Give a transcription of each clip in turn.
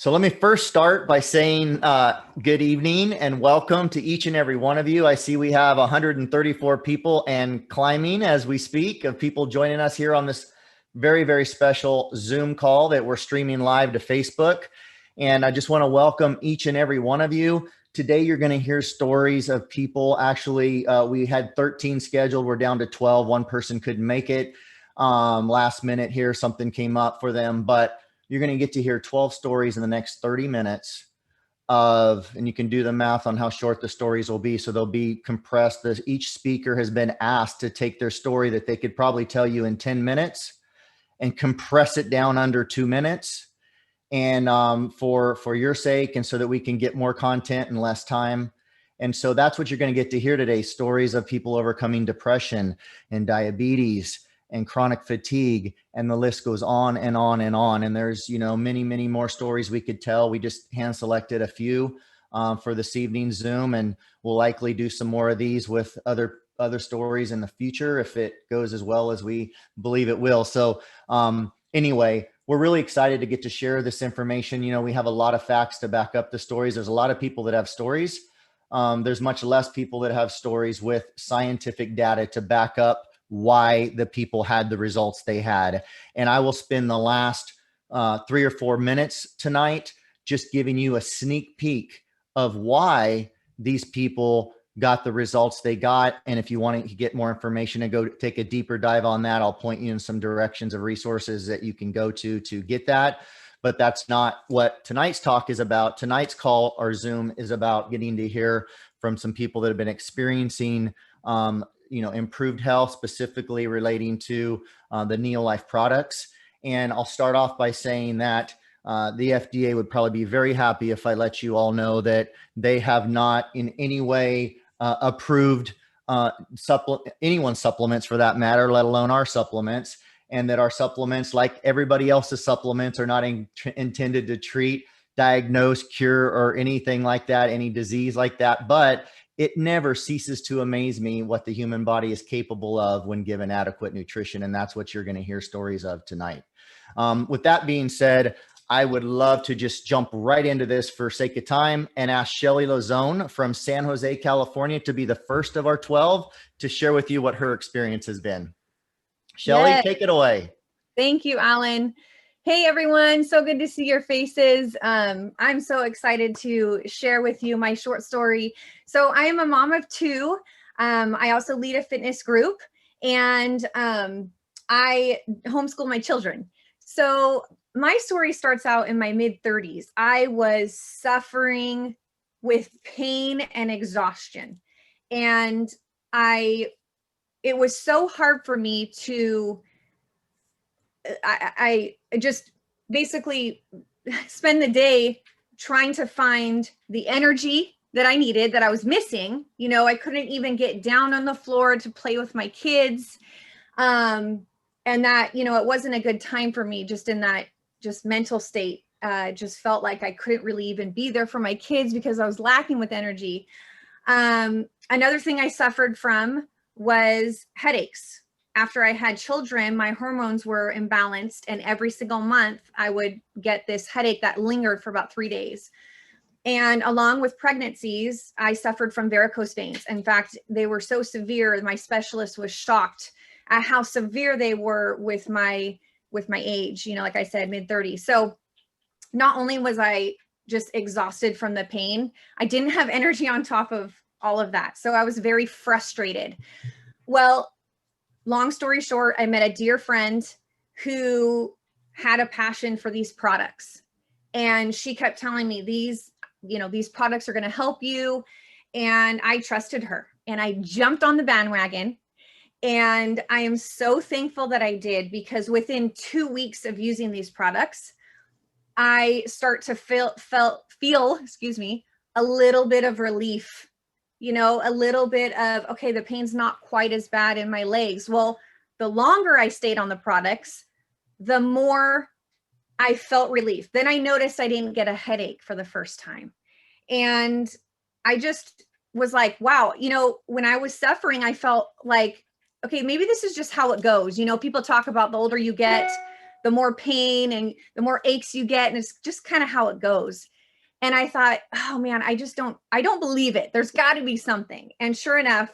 So let me first start by saying good evening and welcome to each and every one of you. I see we have 134 people and climbing as we speak of people joining us here on this very, very special Zoom call that we're streaming live to Facebook. And I just want to welcome each and every one of you. Today, you're going to hear stories of people. Actually, we had 13 scheduled. We're down to 12. One person couldn't make it last minute here. Something came up for them, but you're going to get to hear 12 stories in the next 30 minutes and you can do the math on how short the stories will be. So they'll be compressed. Each speaker has been asked to take their story that they could probably tell you in 10 minutes and compress it down under 2 minutes. And for your sake, and so that we can get more content in less time. And so that's what you're going to get to hear today. Stories of people overcoming depression and diabetes and chronic fatigue, and the list goes on and on and on. And there's, many, many more stories we could tell. We just hand selected a few for this evening's Zoom, and we'll likely do some more of these with other stories in the future if it goes as well as we believe it will. So anyway, we're really excited to get to share this information. We have a lot of facts to back up the stories. There's a lot of people that have stories. There's much less people that have stories with scientific data to back up why the people had the results they had. And I will spend the last 3 or 4 minutes tonight just giving you a sneak peek of why these people got the results they got. And if you want to get more information and go take a deeper dive on that, I'll point you in some directions of resources that you can go to get that. But that's not what tonight's talk is about. Tonight's call or Zoom is about getting to hear from some people that have been experiencing improved health, specifically relating to the Neolife products. And I'll start off by saying that the FDA would probably be very happy if I let you all know that they have not in any way approved anyone's supplements for that matter, let alone our supplements, and that our supplements, like everybody else's supplements, are not intended to treat, diagnose, cure, or anything like that, any disease like that. But it never ceases to amaze me what the human body is capable of when given adequate nutrition. And that's what you're going to hear stories of tonight. With that being said, I would love to just jump right into this for sake of time and ask Shelly Lozone from San Jose, California, to be the first of our 12 to share with you what her experience has been. Shelly, yes. Take it away. Thank you, Alan. Hey, everyone. So good to see your faces. I'm so excited to share with you my short story. So I am a mom of 2. I also lead a fitness group, and I homeschool my children. So my story starts out in my mid-30s. I was suffering with pain and exhaustion. And it was so hard for me to I just basically spend the day trying to find the energy that I needed, that I was missing. I couldn't even get down on the floor to play with my kids. And that, it wasn't a good time for me just in that just mental state. Just felt like I couldn't really even be there for my kids because I was lacking with energy. Another thing I suffered from was headaches. After I had children, my hormones were imbalanced, and every single month I would get this headache that lingered for about 3 days. And along with pregnancies, I suffered from varicose veins. In fact, they were so severe, my specialist was shocked at how severe they were with my age, like I said, mid-30s. So not only was I just exhausted from the pain, I didn't have energy on top of all of that. So I was very frustrated. Well, long story short, I met a dear friend who had a passion for these products. And she kept telling me these products are going to help you. And I trusted her and I jumped on the bandwagon. And I am so thankful that I did, because within 2 weeks of using these products, I start to feel, a little bit of relief, a little bit of, okay, the pain's not quite as bad in my legs. Well, the longer I stayed on the products, the more I felt relief. Then I noticed I didn't get a headache for the first time. And I just was like, wow, when I was suffering, I felt like, okay, maybe this is just how it goes. People talk about the older you get, the more pain and the more aches you get. And it's just kind of how it goes. And I thought, oh man, I don't believe it. There's got to be something. And sure enough,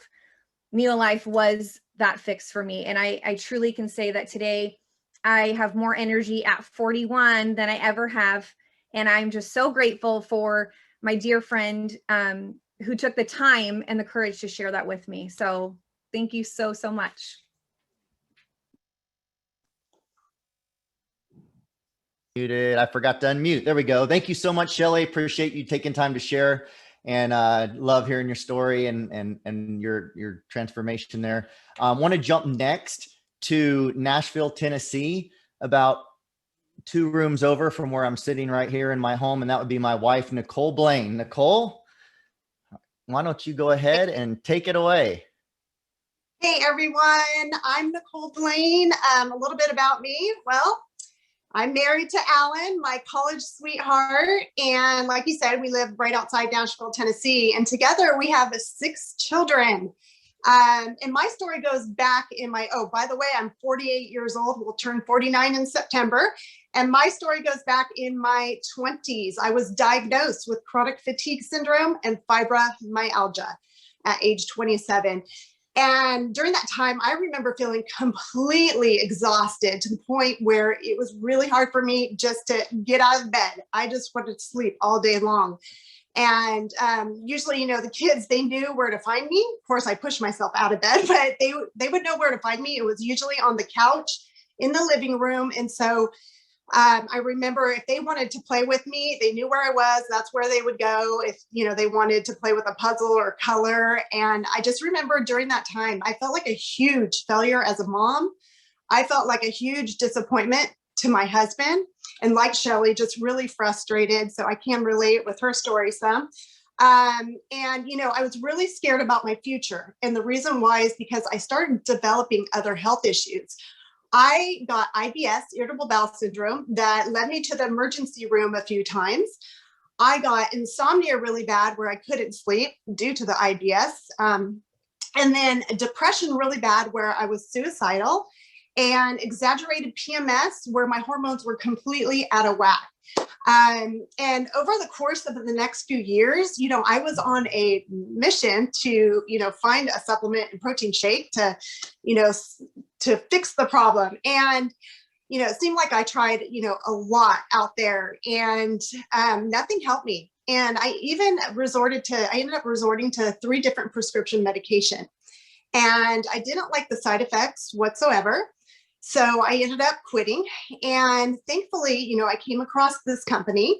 Neolife was that fix for me. And I truly can say that today I have more energy at 41 than I ever have. And I'm just so grateful for my dear friend who took the time and the courage to share that with me. So thank you so, so much. Muted. I forgot to unmute. There we go. Thank you so much, Shelly. Appreciate you taking time to share, and love hearing your story and your transformation there. Want to jump next to Nashville, Tennessee, about 2 rooms over from where I'm sitting right here in my home, and that would be my wife, Nicole Blaine. Nicole, why don't you go ahead and take it away? Hey everyone, I'm Nicole Blaine. A little bit about me. Well, I'm married to Alan, my college sweetheart. And like you said, we live right outside Nashville, Tennessee. And together we have 6 children. And my story goes back in my, oh, by the way, I'm 48 years old. We'll turn 49 in September. And my story goes back in my 20s. I was diagnosed with chronic fatigue syndrome and fibromyalgia at age 27. And during that time, I remember feeling completely exhausted to the point where it was really hard for me just to get out of bed. I just wanted to sleep all day long. And usually, you know, the kids, they knew where to find me. Of course, I pushed myself out of bed, but they would know where to find me. It was usually on the couch in the living room. And so I remember if they wanted to play with me, they knew where I was. That's where they would go if, you know, they wanted to play with a puzzle or color. And I just remember during that time, I felt like a huge failure as a mom. I felt like a huge disappointment to my husband, and like Shelly, just really frustrated. So I can relate with her story some. And, you know, I was really scared about my future. And the reason why is because I started developing other health issues. I got IBS, irritable bowel syndrome, that led me to the emergency room a few times. I got insomnia really bad where I couldn't sleep due to the IBS. And then depression really bad where I was suicidal, and exaggerated PMS where my hormones were completely out of whack. And over the course of the next few years, you know, I was on a mission to, you know, find a supplement and protein shake to, you know, to fix the problem. And, you know, it seemed like I tried, you know, a lot out there, and nothing helped me. And I ended up resorting to 3 different prescription medication, and I didn't like the side effects whatsoever. So I ended up quitting, and thankfully, you know, I came across this company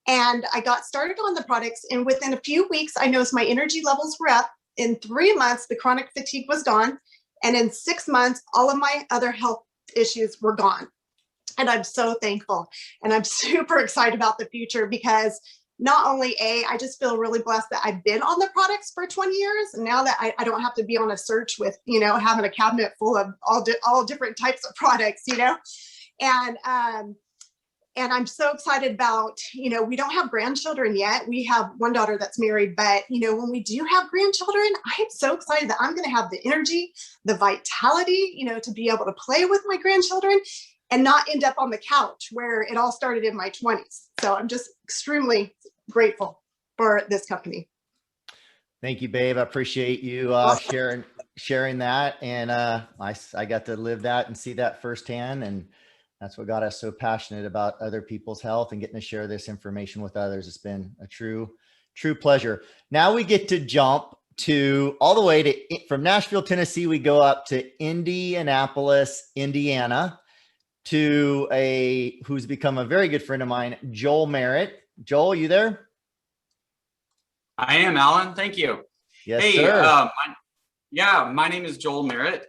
and I got started on the products. And within a few weeks, I noticed my energy levels were up. In 3 months, the chronic fatigue was gone. And in 6 months, all of my other health issues were gone. And I'm so thankful. And I'm super excited about the future because not only I just feel really blessed that I've been on the products for 20 years. And now that I don't have to be on a search with, you know, having a cabinet full of all different types of products, you know, and I'm so excited about, you know, we don't have grandchildren yet. We have one daughter that's married, but, you know, when we do have grandchildren, I am so excited that I'm going to have the energy, the vitality, you know, to be able to play with my grandchildren and not end up on the couch where it all started in my 20s. So I'm just extremely grateful for this company. Thank you, babe. I appreciate you sharing that. And I got to live that and see that firsthand. And that's what got us so passionate about other people's health and getting to share this information with others. It's been a true pleasure. Now we get to jump to all the way to from Nashville, Tennessee. We go up to Indianapolis, Indiana, to who's become a very good friend of mine, Joel Merritt. Joel, you there? I am, Alan. Thank you. Yes, hey, sir. My name is Joel Merritt.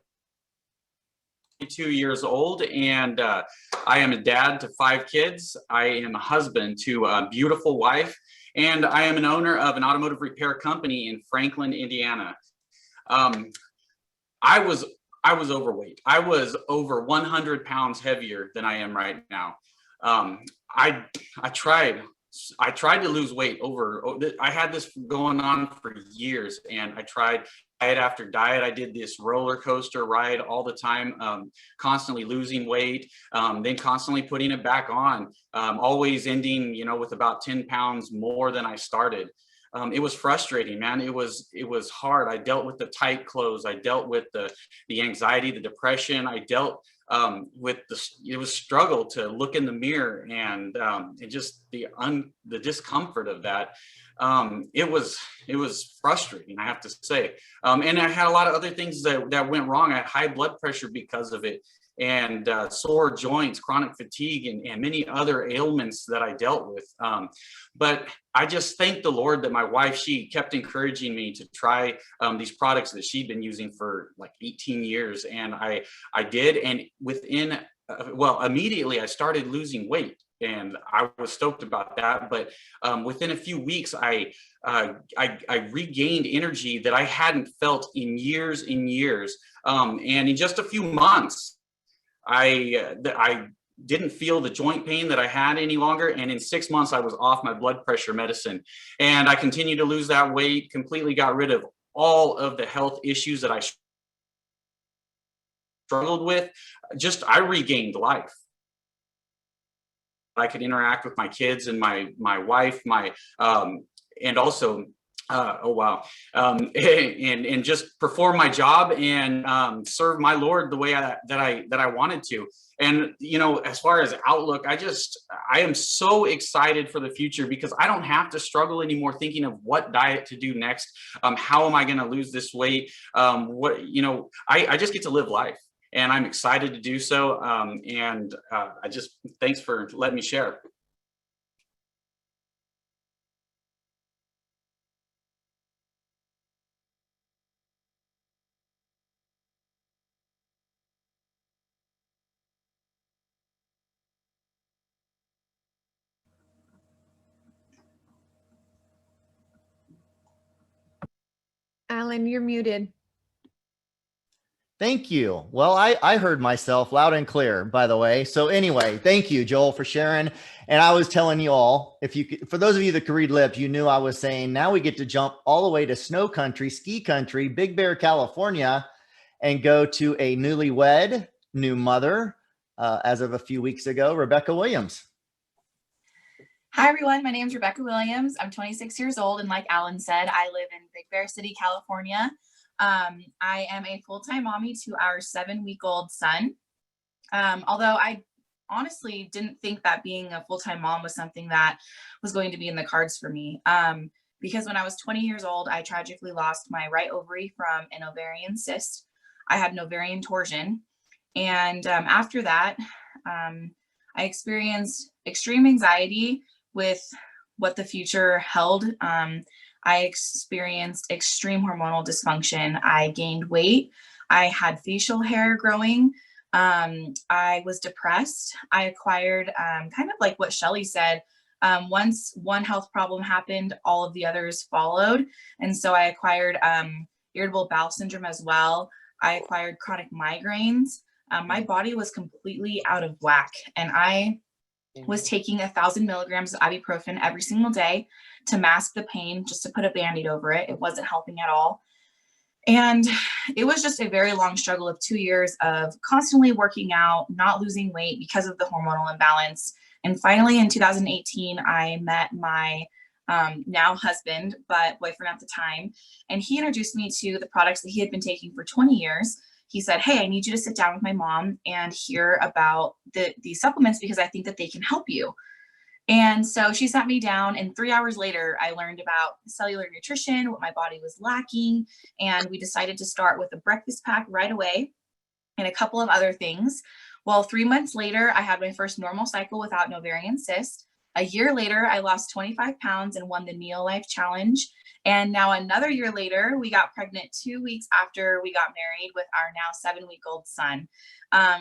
22 years old, and I am a dad to 5 kids. I am a husband to a beautiful wife, and I am an owner of an automotive repair company in Franklin, Indiana. I was overweight. I was over 100 pounds heavier than I am right now. I tried to lose weight I had this going on for years, and I tried diet after diet. I did this roller coaster ride all the time, constantly losing weight, then constantly putting it back on, always ending, with about 10 pounds more than I started. It was frustrating, man. It was hard. I dealt with the tight clothes. I dealt with the anxiety, the depression. I dealt with it was struggle to look in the mirror, and just the discomfort of that. It was frustrating, I have to say. And I had a lot of other things that went wrong. I had high blood pressure because of it, and sore joints, chronic fatigue, and many other ailments that I dealt with. But I just thank the Lord that my wife, she kept encouraging me to try these products that she'd been using for like 18 years. And I did. And within, immediately I started losing weight. And I was stoked about that. But within a few weeks, I regained energy that I hadn't felt in years and years. And in just a few months, I didn't feel the joint pain that I had any longer. And in 6 months, I was off my blood pressure medicine. And I continued to lose that weight, completely got rid of all of the health issues that I struggled with. I regained life. I could interact with my kids and my wife, and also and just perform my job and serve my Lord the way that I wanted to. And as far as outlook, I am so excited for the future, because I don't have to struggle anymore thinking of what diet to do next. How am I going to lose this weight? I just get to live life, and I'm excited to do so. Thanks for letting me share. Alan, you're muted. Thank you. Well, I heard myself loud and clear, by the way. So anyway, thank you, Joel, for sharing. And I was telling you all, for those of you that could read lips, you knew I was saying now we get to jump all the way to snow country, ski country, Big Bear, California, and go to a newlywed new mother as of a few weeks ago, Rebecca Williams. Hi, everyone. My name is Rebecca Williams. I'm 26 years old. And like Alan said, I live in Big Bear City, California. I am a full-time mommy to our 7-week-old son. Although I honestly didn't think that being a full-time mom was something that was going to be in the cards for me. Because when I was 20 years old, I tragically lost my right ovary from an ovarian cyst. I had an ovarian torsion. And after that, I experienced extreme anxiety with what the future held. I experienced extreme hormonal dysfunction. I gained weight. I had facial hair growing. I was depressed. I acquired kind of like what Shelly said. Once one health problem happened, all of the others followed. And so I acquired irritable bowel syndrome as well. I acquired chronic migraines. My body was completely out of whack. And I was taking 1,000 milligrams of ibuprofen every single day to mask the pain, just to put a Band-Aid over it. It wasn't helping at all. And it was just a very long struggle of 2 years of constantly working out, not losing weight because of the hormonal imbalance. And finally, in 2018, I met my now husband, but boyfriend at the time. And he introduced me to the products that he had been taking for 20 years. He said, "Hey, I need you to sit down with my mom and hear about these supplements, because I think that they can help you." And so she sat me down, and 3 hours later, I learned about cellular nutrition, what my body was lacking. And we decided to start with a breakfast pack right away and a couple of other things. Well, 3 months later, I had my first normal cycle without an ovarian cyst. A year later, I lost 25 pounds and won the Neo Life Challenge. And now another year later, we got pregnant 2 weeks after we got married with our now 7-week-old son.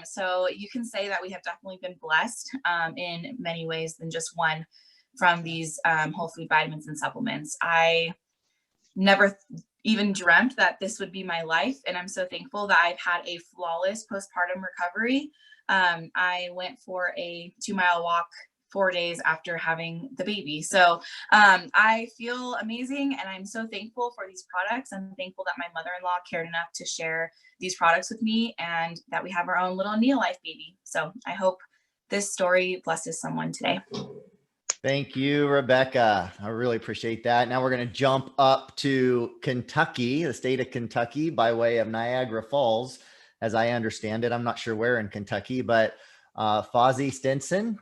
So you can say that we have definitely been blessed in many ways than just one from these whole food vitamins and supplements. I never even dreamt that this would be my life. And I'm so thankful that I've had a flawless postpartum recovery. I went for a 2-mile walk 4 days after having the baby. So I feel amazing, and I'm so thankful for these products. I'm thankful that my mother-in-law cared enough to share these products with me, and that we have our own little Neolife baby. So I hope this story blesses someone today. Thank you, Rebecca. I really appreciate that. Now we're going to jump up to Kentucky, the state of Kentucky, by way of Niagara Falls, as I understand it. I'm not sure where in Kentucky, but Fozzie Stinson,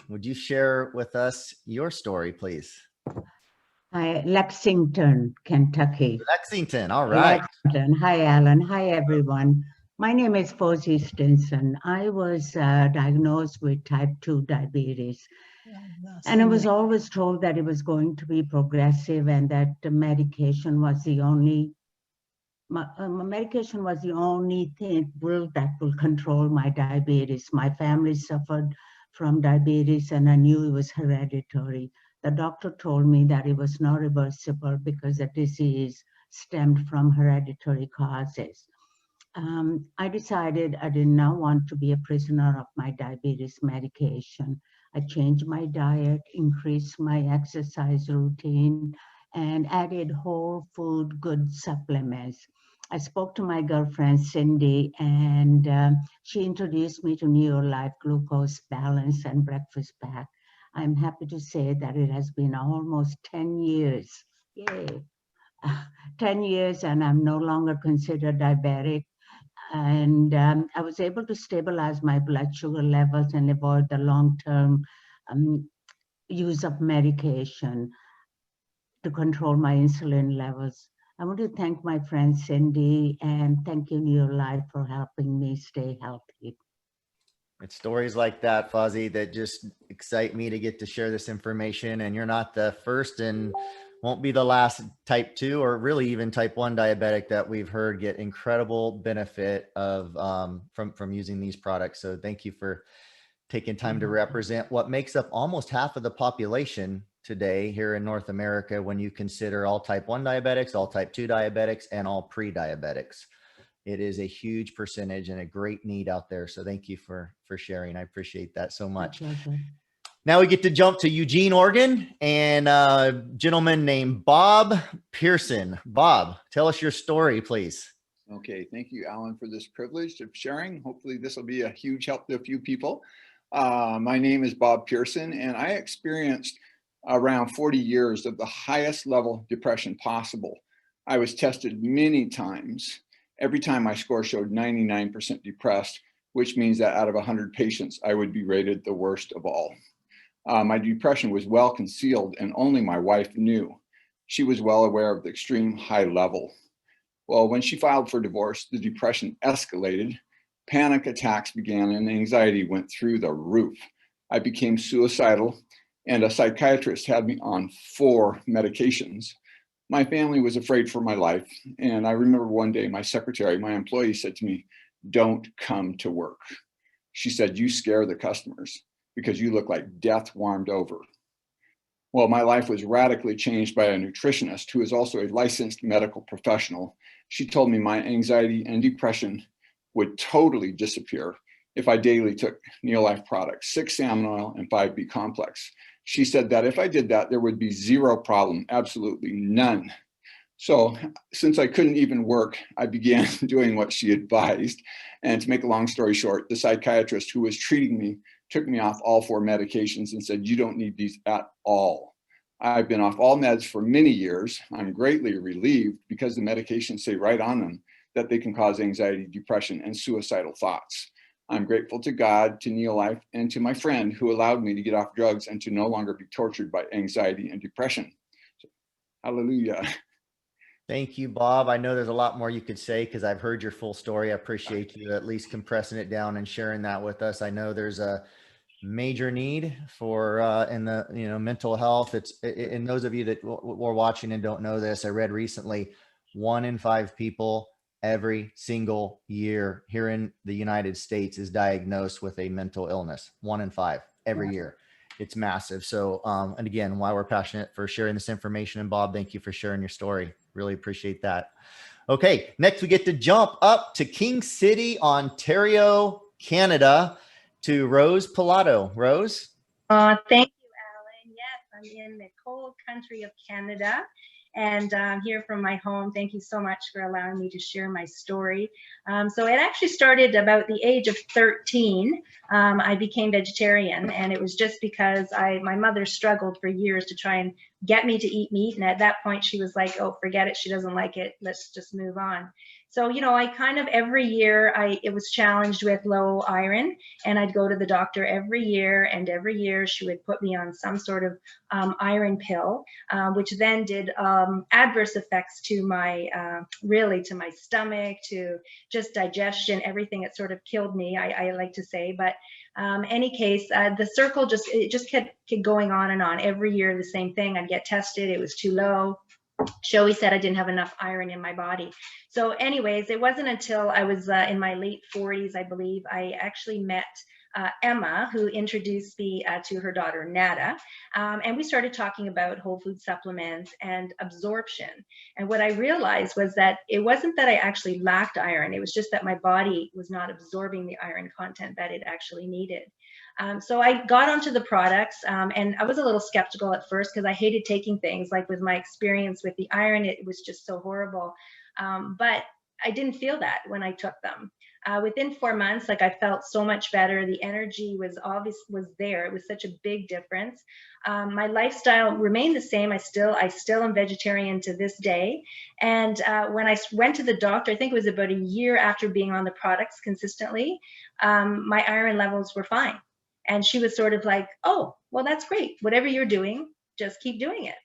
would you share with us your story, please? Hi, Lexington, Kentucky. Lexington, all right. Lexington. Hi, Alan. Hi, everyone. My name is Fozzie Stinson. I was diagnosed with type 2 diabetes. And I was always told that it was going to be progressive and that the medication was the only thing that will control my diabetes. My family suffered from diabetes, and I knew it was hereditary. The doctor told me that it was not reversible because the disease stemmed from hereditary causes. I decided I did not want to be a prisoner of my diabetes medication. I changed my diet, increased my exercise routine, and added whole food good supplements. I spoke to my girlfriend, Cindy, and she introduced me to Neolife Glucose Balance and Breakfast Pack. I'm happy to say that it has been almost 10 years. Yay. 10 years, and I'm no longer considered diabetic. And I was able to stabilize my blood sugar levels and avoid the long-term use of medication to control my insulin levels. I want to thank my friend Cindy, and thank you, Neolife, for helping me stay healthy. It's stories like that, Fozzie, that just excite me to get to share this information. And you're not the first and won't be the last type 2 or really even type 1 diabetic that we've heard get incredible benefit of from using these products. So thank you for taking time to represent what makes up almost half of the population today here in North America when you consider all type 1 diabetics, all type 2 diabetics, and all pre-diabetics. It is a huge percentage and a great need out there. So thank you for sharing. I appreciate that so much. Now we get to jump to Eugene, Oregon, and a gentleman named Bob Pearson. Bob, tell us your story, please. Okay, thank you, Alan, for this privilege of sharing. Hopefully this will be a huge help to a few people. My name is Bob Pearson, and I experienced around 40 years of the highest level depression possible. I was tested many times. Every time my score showed 99% depressed, which means that out of 100 patients, I would be rated the worst of all. My depression was well concealed, and only my wife knew. She was well aware of the extreme high level. Well, when she filed for divorce, the depression escalated, panic attacks began, and anxiety went through the roof. I became suicidal, and a psychiatrist had me on 4 medications. My family was afraid for my life, and I remember one day my secretary, my employee, said to me, "Don't come to work." She said, "You scare the customers because you look like death warmed over." Well, my life was radically changed by a nutritionist who is also a licensed medical professional. She told me my anxiety and depression would totally disappear if I daily took Neolife products, 6-salmon oil and 5B complex. She said that if I did that, there would be zero problem, absolutely none. So since I couldn't even work, I began doing what she advised. And to make a long story short, the psychiatrist who was treating me took me off all 4 medications and said, "You don't need these at all." I've been off all meds for many years. I'm greatly relieved because the medications say right on them that they can cause anxiety, depression, and suicidal thoughts. I'm grateful to God, to Neolife, and to my friend who allowed me to get off drugs and to no longer be tortured by anxiety and depression. So, hallelujah. Thank you, Bob. I know there's a lot more you could say because I've heard your full story. I appreciate you at least compressing it down and sharing that with us. I know there's a major need for in the mental health. It's in those of you that were watching and don't know this, I read recently 1 in 5 people every single year here in the United States is diagnosed with a mental illness. 1 in 5 every year. It's massive. So, and again, why we're passionate for sharing this information. And Bob, thank you for sharing your story. Really appreciate that. Okay. Next we get to jump up to King City, Ontario, Canada, to Rose Pilato. Rose. Thank you, Alan. Yes, I'm in the cold country of Canada, and I'm here from my home. Thank you so much for allowing me to share my story. So it actually started about the age of 13. I became vegetarian, and it was just because my mother struggled for years to try and get me to eat meat. And at that point, she was like, oh, forget it. She doesn't like it. Let's just move on. So, you know, I kind of every year it was challenged with low iron, and I'd go to the doctor every year, and every year she would put me on some sort of iron pill, which then did adverse effects to my, really to my stomach, to just digestion, everything. It sort of killed me, I like to say. But any case, the circle just kept going on and on. Every year, the same thing. I'd get tested. It was too low. Showy said I didn't have enough iron in my body. So anyways, it wasn't until I was in my late 40s, I believe, I actually met Emma, who introduced me to her daughter, Nada. And we started talking about whole food supplements and absorption. And what I realized was that it wasn't that I actually lacked iron. It was just that my body was not absorbing the iron content that it actually needed. So I got onto the products, and I was a little skeptical at first because I hated taking things. Like with my experience with the iron, it was just so horrible. But I didn't feel that when I took them. Within 4 months, like I felt so much better. The energy was there. It was such a big difference. My lifestyle remained the same. I still am vegetarian to this day. And when I went to the doctor, I think it was about a year after being on the products consistently, my iron levels were fine. And she was sort of like, oh, well, that's great. Whatever you're doing, just keep doing it.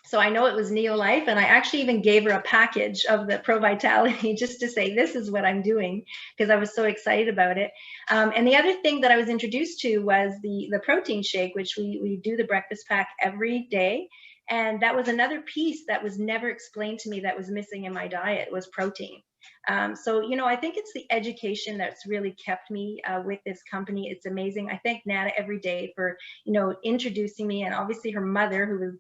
So I know it was Neolife, and I actually even gave her a package of the Pro Vitality just to say, this is what I'm doing, because I was so excited about it. And the other thing that I was introduced to was the protein shake, which we do the breakfast pack every day. And that was another piece that was never explained to me that was missing in my diet, was protein. So, you know, I think it's the education that's really kept me with this company. It's amazing. I thank Nada every day for, you know, introducing me, and obviously her mother, who was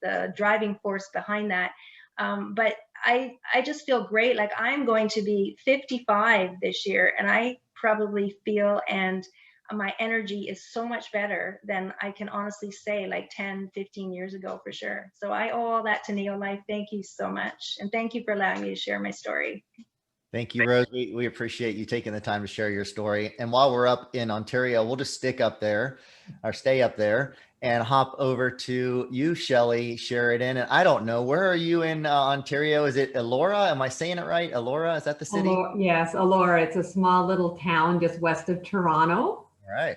the driving force behind that. But I just feel great. Like, I'm going to be 55 this year, and I probably feel, and my energy is so much better than I can honestly say like 10, 15 years ago, for sure. So I owe all that to Neolife. Thank you so much. And thank you for allowing me to share my story. Thank you, Rose. We appreciate you taking the time to share your story. And while we're up in Ontario, we'll just stay up there and hop over to you, Shelly Sheridan. And I don't know, where are you in Ontario? Is it Elora? Am I saying it right? Elora, is that the city? Yes, Elora. It's a small little town just west of Toronto. All right.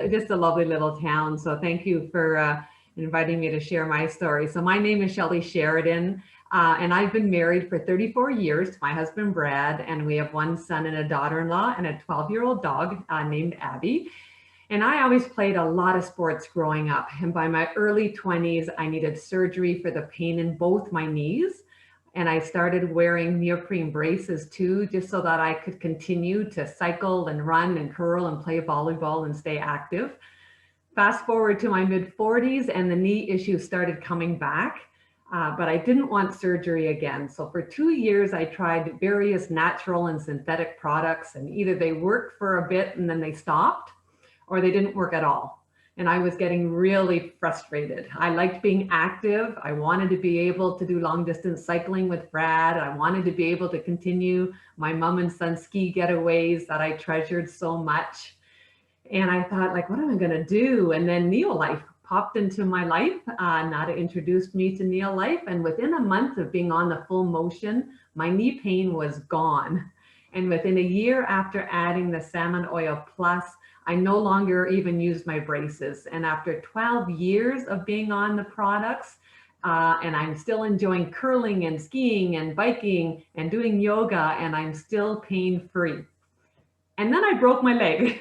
Just a lovely little town. So thank you for inviting me to share my story. So my name is Shelly Sheridan, and I've been married for 34 years to my husband, Brad, and we have one son and a daughter-in-law and a 12-year-old dog named Abby. And I always played a lot of sports growing up. And by my early 20s, I needed surgery for the pain in both my knees. And I started wearing neoprene braces too, just so that I could continue to cycle and run and curl and play volleyball and stay active. Fast forward to my mid 40s, and the knee issues started coming back, but I didn't want surgery again. So for 2 years, I tried various natural and synthetic products, and either they worked for a bit and then they stopped, or they didn't work at all. And I was getting really frustrated. I liked being active. I wanted to be able to do long distance cycling with Brad. I wanted to be able to continue my mom and son ski getaways that I treasured so much. And I thought, like, what am I gonna do? And then Neolife popped into my life. Nada introduced me to Neolife. And within a month of being on the full motion, my knee pain was gone. And within a year after adding the Salmon Oil Plus, I no longer even used my braces. And after 12 years of being on the products, and I'm still enjoying curling and skiing and biking and doing yoga, and I'm still pain-free. And then I broke my leg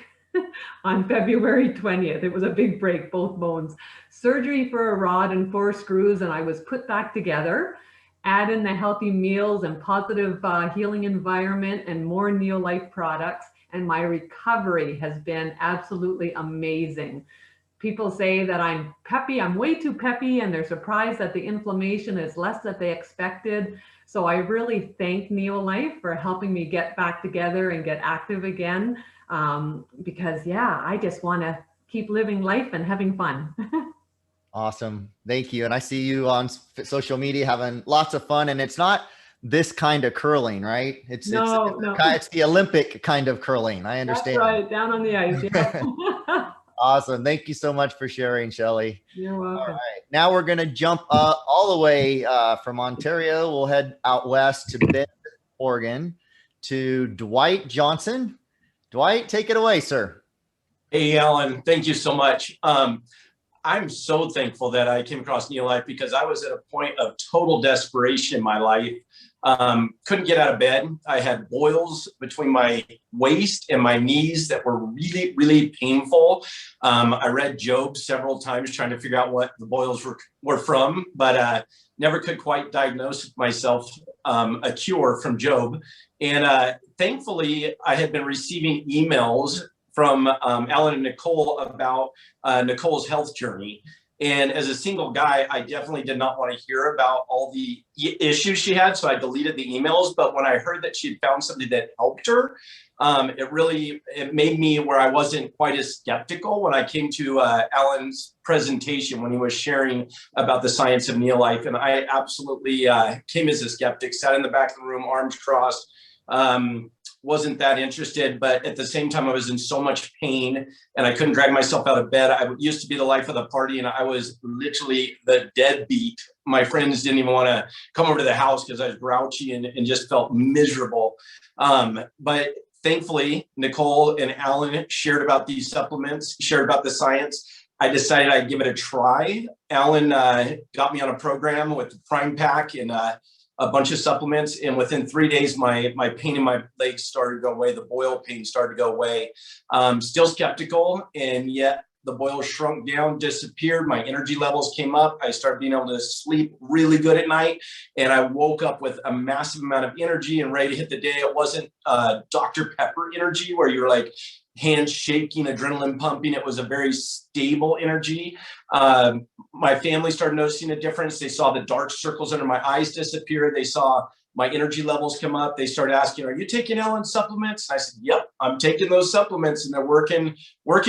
on February 20th. It was a big break, both bones. Surgery for a rod and 4 screws, and I was put back together. Add in the healthy meals and positive healing environment and more Neolife products, and my recovery has been absolutely amazing. People say that I'm peppy, I'm way too peppy, and they're surprised that the inflammation is less than they expected. So I really thank Neolife for helping me get back together and get active again. Because yeah, I just want to keep living life and having fun. Awesome. Thank you. And I see you on social media having lots of fun, and it's not this kind of curling, right? It's the Olympic kind of curling. I understand. That's right. Down on the ice. Yeah. Awesome. Thank you so much for sharing, Shelly. You're welcome. All right. Now we're going to jump all the way from Ontario. We'll head out west to Bend, Oregon, to Dwight Johnson. Dwight, take it away, sir. Hey, Alan, thank you so much. I'm so thankful that I came across Neolife because I was at a point of total desperation in my life. Couldn't get out of bed. I had boils between my waist and my knees that were really, really painful. I read Job several times trying to figure out what the boils were from, but never could quite diagnose myself a cure from Job. And thankfully, I had been receiving emails from Alan and Nicole about Nicole's health journey. And as a single guy, I definitely did not want to hear about all the issues she had. So I deleted the emails. But when I heard that she had found something that helped her, it made me where I wasn't quite as skeptical when I came to Alan's presentation when he was sharing about the science of Neolife. And I absolutely came as a skeptic, sat in the back of the room, arms crossed. Wasn't that interested, but at the same time, I was in so much pain and I couldn't drag myself out of bed. I used to be the life of the party and I was literally the deadbeat. My friends didn't even want to come over to the house because I was grouchy and just felt miserable. But thankfully, Nicole and Alan shared about these supplements, shared about the science. I decided I'd give it a try. Alan got me on a program with the Prime Pack and a bunch of supplements, and within 3 days, my pain in my legs started to go away. The boil pain started to go away. Still skeptical, and yet the boils shrunk down, disappeared. My energy levels came up. I started being able to sleep really good at night, and I woke up with a massive amount of energy and ready to hit the day. It wasn't Dr. Pepper energy where you're like hands shaking, adrenaline pumping. It was a very stable energy. My family started noticing a difference. They saw the dark circles under my eyes disappear. They saw my energy levels come up. They started asking, "Are you taking Ellen supplements?" And I said, "Yep, I'm taking those supplements and they're working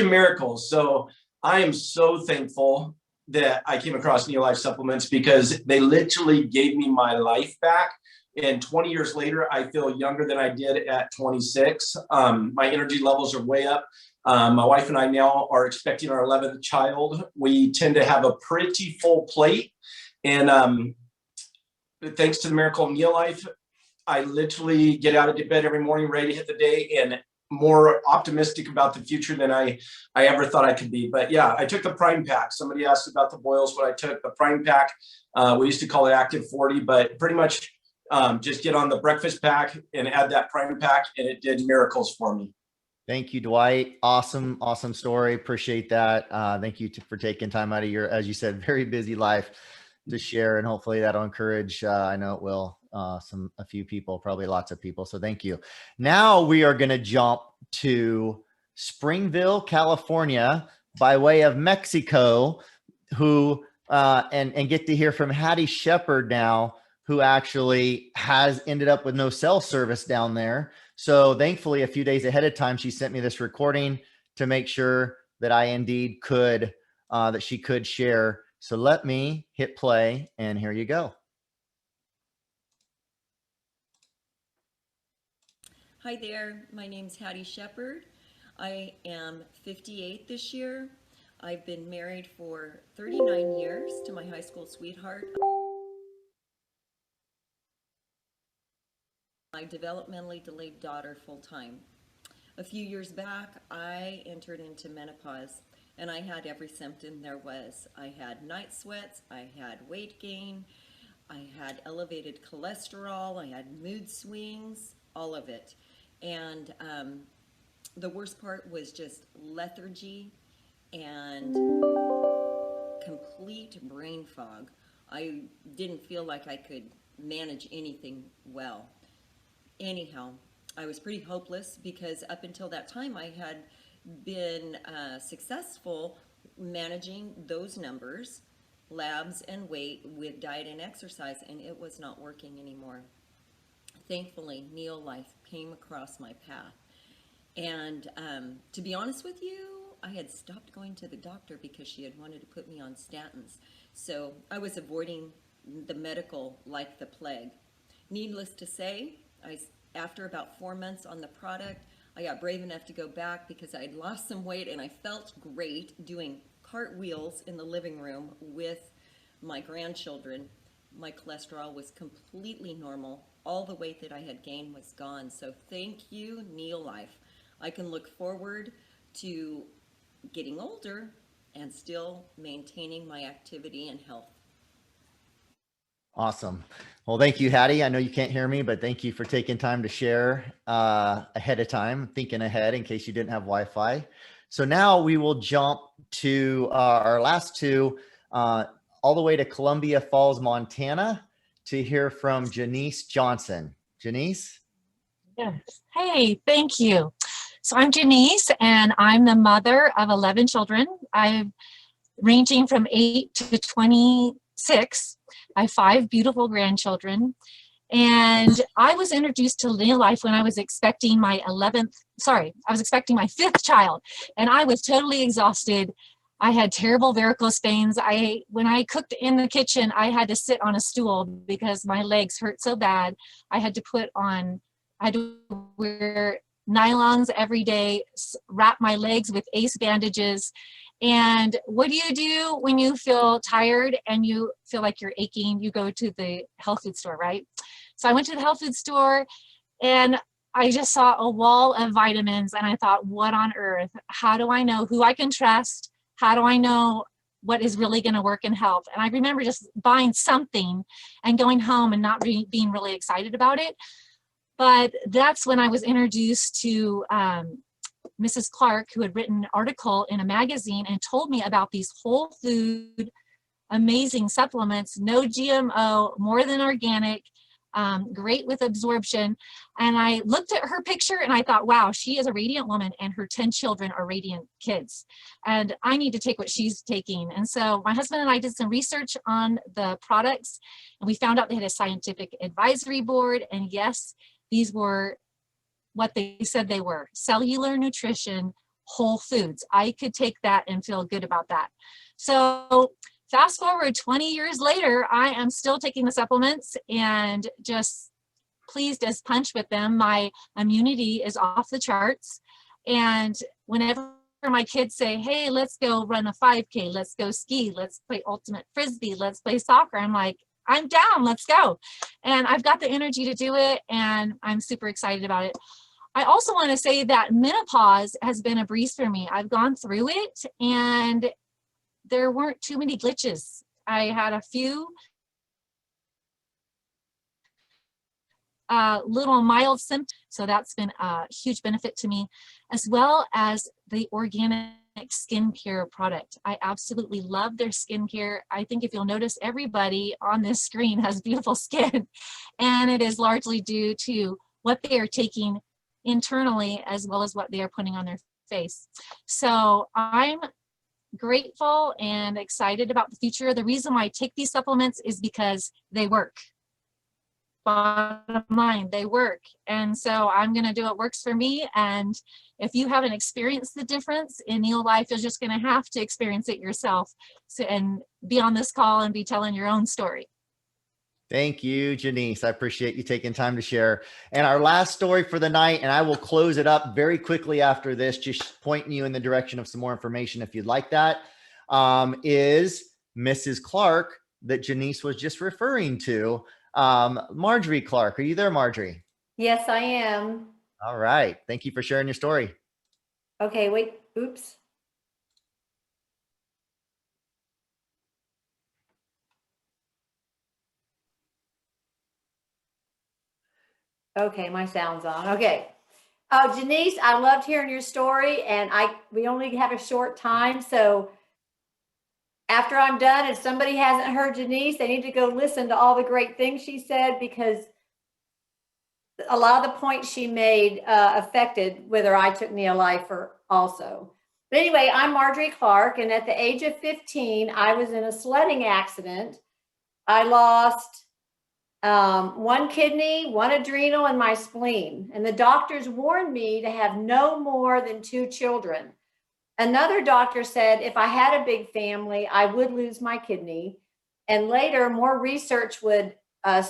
miracles." So I am so thankful that I came across Neolife supplements because they literally gave me my life back. And 20 years later, I feel younger than I did at 26. My energy levels are way up. My wife and I now are expecting our 11th child. We tend to have a pretty full plate. And thanks to the miracle of Neolife, I literally get out of bed every morning ready to hit the day and more optimistic about the future than I ever thought I could be. But yeah, I took the Prime Pack. Somebody asked about the boils, what I took. The Prime Pack, we used to call it Active 40, but pretty much just get on the breakfast pack and add that Prime Pack, and it did miracles for me. Thank you, Dwight. Awesome story. Appreciate that. Thank you for taking time out of your, as you said, very busy life to share, and hopefully that'll encourage, I know it will, a few people, probably lots of people. So thank you. Now we are going to jump to Springville, California, by way of Mexico, who and get to hear from Hattie Shepard now, who actually has ended up with no cell service down there. So thankfully, a few days ahead of time, she sent me this recording to make sure that I indeed could, that she could share. So let me hit play, and here you go. Hi there, my name's Hattie Shepard. I am 58 this year. I've been married for 39 years to my high school sweetheart. My developmentally delayed daughter full-time. A few years back, I entered into menopause, and I had every symptom there was. I had night sweats, I had weight gain, I had elevated cholesterol, I had mood swings, all of it. And the worst part was just lethargy and complete brain fog. I didn't feel like I could manage anything well. Anyhow, I was pretty hopeless because up until that time I had been successful managing those numbers, labs and weight with diet and exercise, and it was not working anymore. Thankfully, Neolife came across my path. And to be honest with you, I had stopped going to the doctor because she had wanted to put me on statins. So I was avoiding the medical like the plague. Needless to say, after about 4 months on the product, I got brave enough to go back because I had lost some weight and I felt great doing cartwheels in the living room with my grandchildren. My cholesterol was completely normal. All the weight that I had gained was gone. So thank you, Neolife. I can look forward to getting older and still maintaining my activity and health. Awesome. Well, thank you, Hattie. I know you can't hear me, but thank you for taking time to share ahead of time, thinking ahead in case you didn't have Wi-Fi. So now we will jump to our last two, all the way to Columbia Falls, Montana, to hear from Janice Johnson. Janice? Yes. Hey, thank you. So I'm Janice, and I'm the mother of 11 children. I'm ranging from 8 to 26. I have 5 beautiful grandchildren. And I was introduced to Neolife when I was expecting my 5th child. And I was totally exhausted. I had terrible varicose veins. When I cooked in the kitchen, I had to sit on a stool because my legs hurt so bad. I had to wear nylons every day, wrap my legs with ACE bandages. And what do you do when you feel tired and you feel like you're aching? You go to the health food store, right? So I went to the health food store and I just saw a wall of vitamins and I thought, what on earth? How do I know who I can trust? How do I know what is really going to work and help? And I remember just buying something and going home and not being really excited about it. But that's when I was introduced to Mrs. Clark, who had written an article in a magazine and told me about these whole food, amazing supplements, no GMO, more than organic, great with absorption. And I looked at her picture and I thought, wow, she is a radiant woman and her 10 children are radiant kids. And I need to take what she's taking. And so my husband and I did some research on the products and we found out they had a scientific advisory board. And yes, these were what they said they were: cellular nutrition, whole foods. I could take that and feel good about that. So fast forward 20 years later, I am still taking the supplements and just pleased as punch with them. My immunity is off the charts. And whenever my kids say, hey, let's go run a 5K, let's go ski, let's play ultimate frisbee, let's play soccer, I'm like, I'm down, let's go. And I've got the energy to do it and I'm super excited about it. I also want to say that menopause has been a breeze for me. I've gone through it and there weren't too many glitches. I had a few little mild symptoms, so that's been a huge benefit to me, as well as the organic skincare product. I absolutely love their skincare. I think if you'll notice, everybody on this screen has beautiful skin, and it is largely due to what they are taking internally as well as what they are putting on their face. So I'm grateful and excited about the future. The reason why I take these supplements is because they work. Bottom line, they work. And so I'm going to do what works for me. And if you haven't experienced the difference in Neolife, you're just going to have to experience it yourself and be on this call and be telling your own story. Thank you, Janice. I appreciate you taking time to share. And our last story for the night, and I will close it up very quickly after this, just pointing you in the direction of some more information if you'd like that, is Mrs. Clark that Janice was just referring to. Marjorie Clark, are you there, Marjorie? Yes, I am. All right. Thank you for sharing your story. Okay, wait, oops. Okay, my sound's on. Okay. Janice, I loved hearing your story, and we only have a short time, so after I'm done, if somebody hasn't heard Janice, they need to go listen to all the great things she said, because a lot of the points she made affected whether I took Neolife or also. But anyway, I'm Marjorie Clark, and at the age of 15, I was in a sledding accident. I lost one kidney, one adrenal, and my spleen. And the doctors warned me to have no more than 2 children. Another doctor said if I had a big family, I would lose my kidney. And later, more research would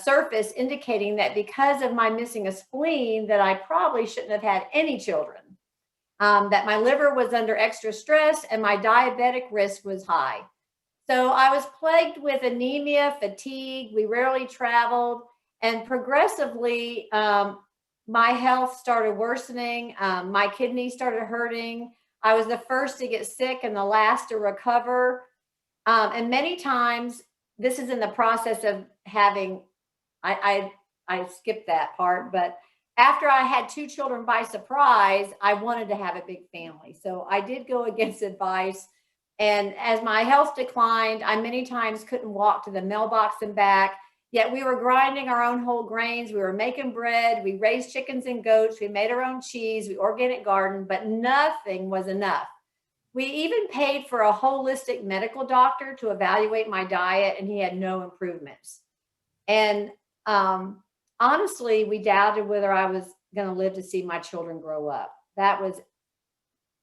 surface indicating that because of my missing a spleen, that I probably shouldn't have had any children, that my liver was under extra stress and my diabetic risk was high. So I was plagued with anemia, fatigue. We rarely traveled, and progressively, my health started worsening. My kidneys started hurting. I was the first to get sick and the last to recover. And many times, this is in the process of having, I skipped that part, but after I had 2 children by surprise, I wanted to have a big family. So I did go against advice. And as my health declined, I many times couldn't walk to the mailbox and back. Yet we were grinding our own whole grains. We were making bread. We raised chickens and goats. We made our own cheese. We organic garden, but nothing was enough. We even paid for a holistic medical doctor to evaluate my diet, and he had no improvements. And honestly, we doubted whether I was going to live to see my children grow up. That was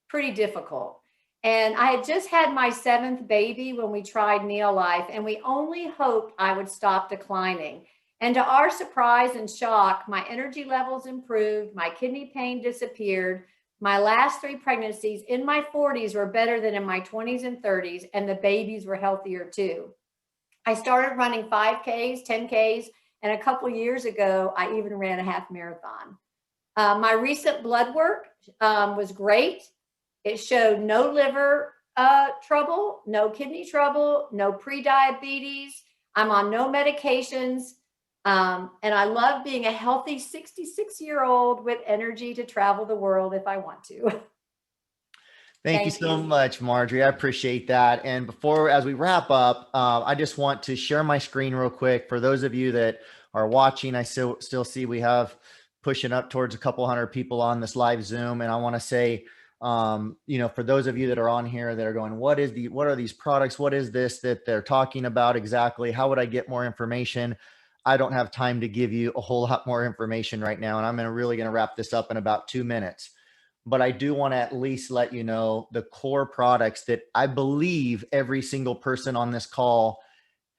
pretty difficult. And I had just had my 7th baby when we tried Neolife, and we only hoped I would stop declining. And to our surprise and shock, my energy levels improved, my kidney pain disappeared. My last 3 pregnancies in my 40s were better than in my 20s and 30s, and the babies were healthier too. I started running 5Ks, 10Ks, and a couple years ago, I even ran a half marathon. My recent blood work was great. It showed no liver trouble, no kidney trouble, no pre-diabetes. I'm on no medications. And I love being a healthy 66-year-old with energy to travel the world if I want to. Thank you so much, Marjorie. I appreciate that. And before, as we wrap up, I just want to share my screen real quick. For those of you that are watching, I still see we have pushing up towards a couple hundred people on this live Zoom. And I want to say, for those of you that are on here that are going, what are these products? What is this that they're talking about exactly? How would I get more information? I don't have time to give you a whole lot more information right now. And I'm really going to wrap this up in about 2 minutes. But I do want to at least let you know the core products that I believe every single person on this call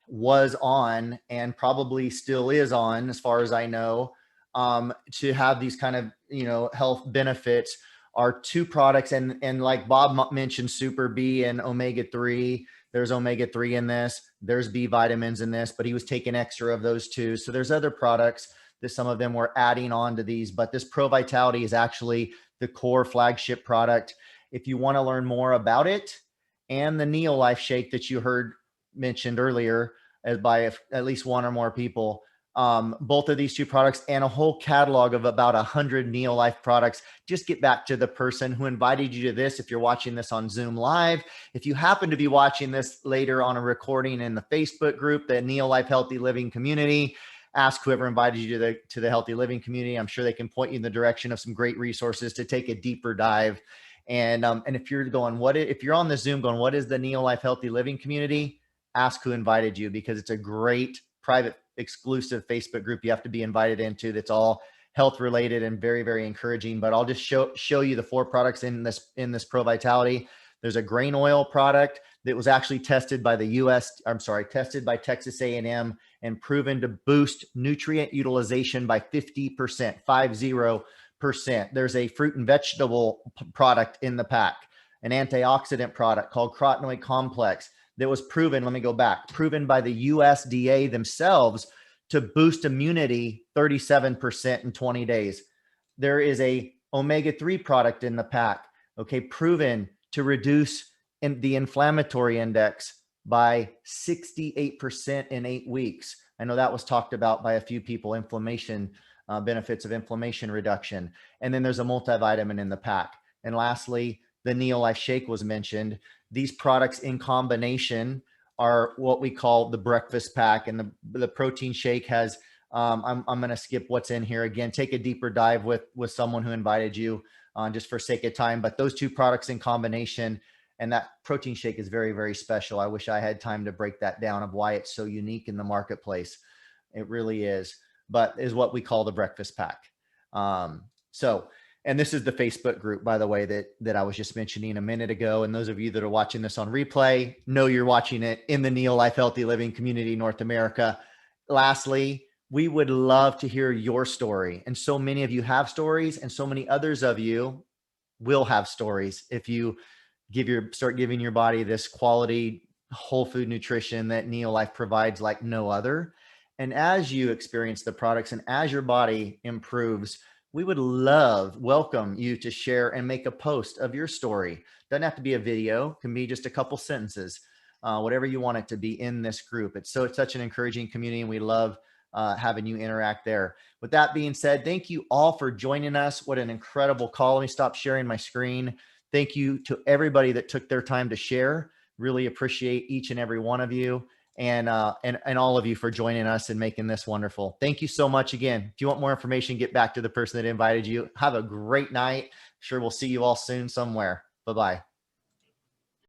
was on and probably still is on, as far as I know, to have these kind of, health benefits are 2 products. And like Bob mentioned, Super B and omega-3, there's omega-3 in this, there's B vitamins in this, but he was taking extra of those 2. So there's other products that some of them were adding on to these, but this Pro Vitality is actually the core flagship product. If you want to learn more about it and the Neolife shake that you heard mentioned earlier as by at least 1 or more people, both of these 2 products and a whole catalog of about 100 Neolife products. Just get back to the person who invited you to this. If you're watching this on Zoom Live, if you happen to be watching this later on a recording in the Facebook group, the Neolife Healthy Living Community, ask whoever invited you to the Healthy Living Community. I'm sure they can point you in the direction of some great resources to take a deeper dive. And if you're going, if you're on the Zoom going, what is the Neolife Healthy Living Community? Ask who invited you, because it's a great private exclusive Facebook group you have to be invited into. That's all health related and very, very encouraging. But I'll just show you the 4 products in this Pro Vitality. There's a grain oil product that was actually tested by tested by Texas A&M and proven to boost nutrient utilization by 50%, 50%. There's a fruit and vegetable product in the pack, an antioxidant product called Carotenoid Complex that was proven by the USDA themselves to boost immunity 37% in 20 days. There is a omega-3 product in the pack, proven to reduce the inflammatory index by 68% in 8 weeks. I know that was talked about by a few people, benefits of inflammation reduction. And then there's a multivitamin in the pack. And lastly, the Neolife Shake was mentioned. These products in combination are what we call the breakfast pack. And the protein shake has, I'm going to skip what's in here again, take a deeper dive with someone who invited you just for sake of time. But those 2 products in combination, and that protein shake is very, very special. I wish I had time to break that down of why it's so unique in the marketplace. It really is, but is what we call the breakfast pack. So And this is the Facebook group, by the way, that I was just mentioning a minute ago. And those of you that are watching this on replay, know you're watching it in the Neo Life Healthy Living community, North America. Lastly, we would love to hear your story. And so many of you have stories, and so many others of you will have stories if you start giving your body this quality whole food nutrition that Neo Life provides like no other. And as you experience the products and as your body improves, we would welcome you to share and make a post of your story. Doesn't have to be a video, can be just a couple sentences, whatever you want it to be in this group. It's such an encouraging community, and we love having you interact there. With that being said, thank you all for joining us. What an incredible call. Let me stop sharing my screen. Thank you to everybody that took their time to share. Really appreciate each and every one of you, and all of you for joining us and making this wonderful. Thank you so much again. If you want more information, get back to the person that invited you. Have a great night. Sure, we'll see you all soon somewhere. Bye-bye.